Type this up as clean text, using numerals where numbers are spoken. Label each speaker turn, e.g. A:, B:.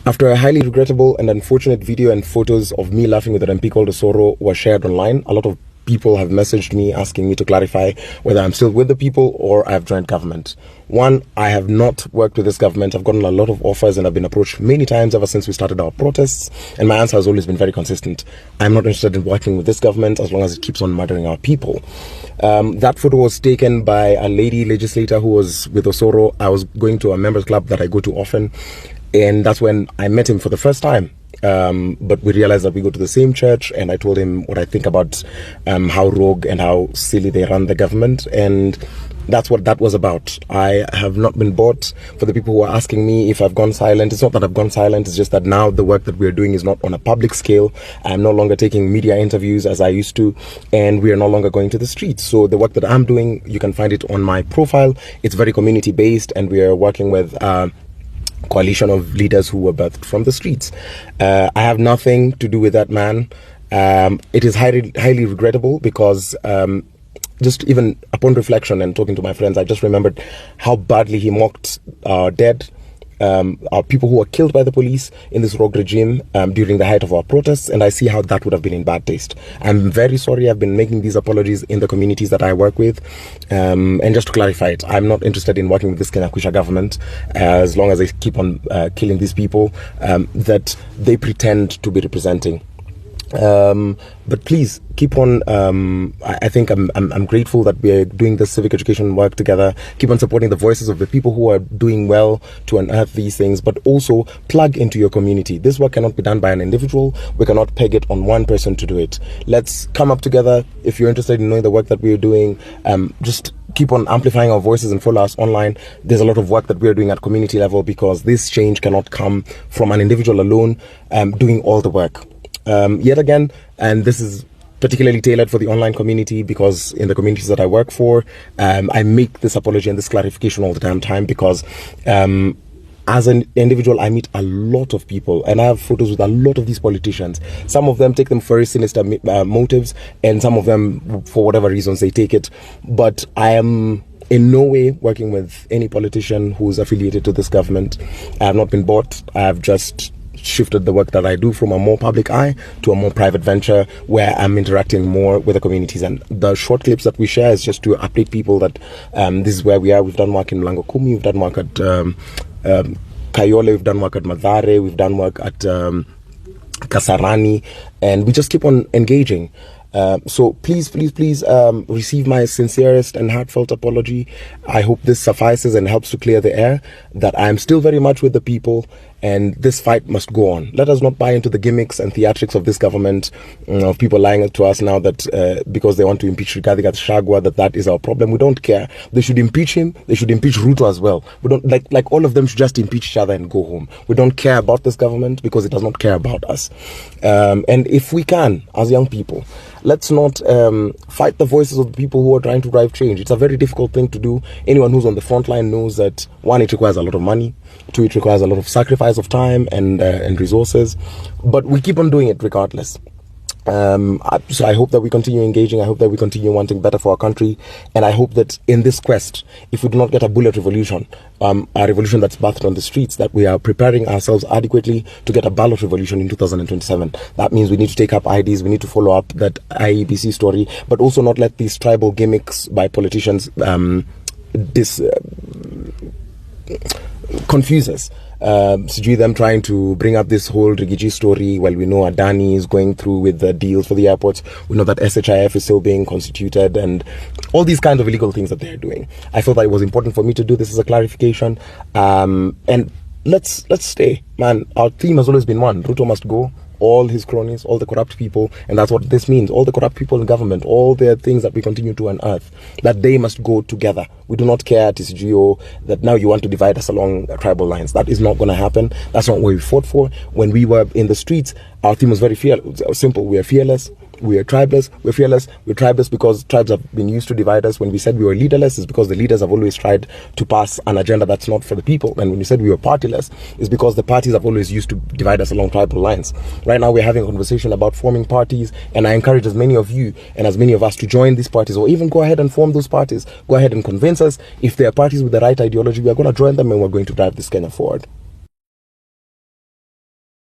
A: After a highly regrettable and unfortunate video and photos of me laughing with an MP called Osoro were shared online, a lot of people have messaged me asking me to clarify whether I'm still with the people or I've joined government. One, I have not worked with this government. I've gotten a lot of offers and I've been approached many times ever since we started our protests, and my answer has always been very consistent. I'm not interested in working with this government as long as it keeps on murdering our people. That photo was taken by a lady legislator who was with Osoro. I was going to a members club that I go to often, and that's when I met him for the first time. But we realized that we go to the same church, and I told him what I think about how rogue and how silly they run the government, and that's what that was about. I have not been bought. For the people who are asking me if I've gone silent, it's not that I've gone silent, it's just that now the work that we're doing is not on a public scale. I'm no longer taking media interviews as I used to, and we are no longer going to the streets. So the work that I'm doing, you can find it on my profile. It's very community based, and we are working with coalition of leaders who were birthed from the streets. I have nothing to do with that man. It is highly regrettable because just even upon reflection and talking to my friends, I just remembered how badly he mocked our dead, our people who were killed by the police in this rogue regime during the height of our protests, and I see how that would have been in bad taste. I'm very sorry. I've been making these apologies in the communities that I work with, and just to clarify it, I'm not interested in working with this Kenya government as long as they keep on killing these people that they pretend to be representing. But please keep on. I think I'm grateful that we're doing this civic education work together. Keep on supporting the voices of the people who are doing well to unearth these things, but also plug into your community. This work cannot be done by an individual. We cannot peg it on one person to do it. Let's come up together. If you're interested in knowing the work that we're doing, just keep on amplifying our voices and follow us online. There's a lot of work that we're doing at community level, because this change cannot come from an individual alone doing all the work. Yet again, and this is particularly tailored for the online community, because in the communities that I work for, I make this apology and this clarification all the damn time, because as an individual, I meet a lot of people, and I have photos with a lot of these politicians. Some of them take them for very sinister motives, and some of them, for whatever reasons, they take it. But I am in no way working with any politician who's affiliated to this government. I have not been bought. I have just shifted the work that I do from a more public eye to a more private venture, where I'm interacting more with the communities. And the short clips that we share is just to update people that this is where we are. We've done work in Mlango Kumi, we've done work at Kayole, we've done work at Madhare, we've done work at Kasarani, and we just keep on engaging. So please receive my sincerest and heartfelt apology. I hope this suffices and helps to clear the air that I am still very much with the people, and this fight must go on. Let us not buy into the gimmicks and theatrics of this government, of people lying to us now that because they want to impeach Rigathi Gachagua, that is our problem. We don't care. They should impeach him. They should impeach Ruto as well. We don't like all of them should just impeach each other and go home. We don't care about this government because it does not care about us. And if we can, as young people, let's not fight the voices of the people who are trying to drive change. It's a very difficult thing to do. Anyone who's on the front line knows that, one, it requires a lot of money. Two, it requires a lot of sacrifice of time and resources. But we keep on doing it regardless. So I hope that we continue engaging. I hope that we continue wanting better for our country. And I hope that in this quest, if we do not get a bullet revolution, a revolution that's birthed on the streets, that we are preparing ourselves adequately to get a ballot revolution in 2027. That means we need to take up IDs. We need to follow up that IEBC story, but also not let these tribal gimmicks by politicians confuse us. Them trying to bring up this whole Rigiji story while we know Adani is going through with the deals for the airports. We know that SHIF is still being constituted, and all these kinds of illegal things that they're doing. I felt that it was important for me to do this as a clarification. And let's stay, man. Our theme has always been one: Ruto must go. All his cronies, all the corrupt people, and that's what this means. All the corrupt people in government, all the things that we continue to unearth, that they must go together. We do not care, TCGO, that now you want to divide us along tribal lines. That is not going to happen. That's not what we fought for. When we were in the streets, our theme was very simple. We are fearless. We are tribeless. We're fearless. We're tribeless because tribes have been used to divide us. When we said we were leaderless, it's because the leaders have always tried to pass an agenda that's not for the people. And when we said we were partyless, it's because the parties have always used to divide us along tribal lines. Right now, we're having a conversation about forming parties, and I encourage as many of you and as many of us to join these parties, or even go ahead and form those parties. Go ahead and convince us. If they are parties with the right ideology, we are going to join them, and we're going to drive this Kenya forward.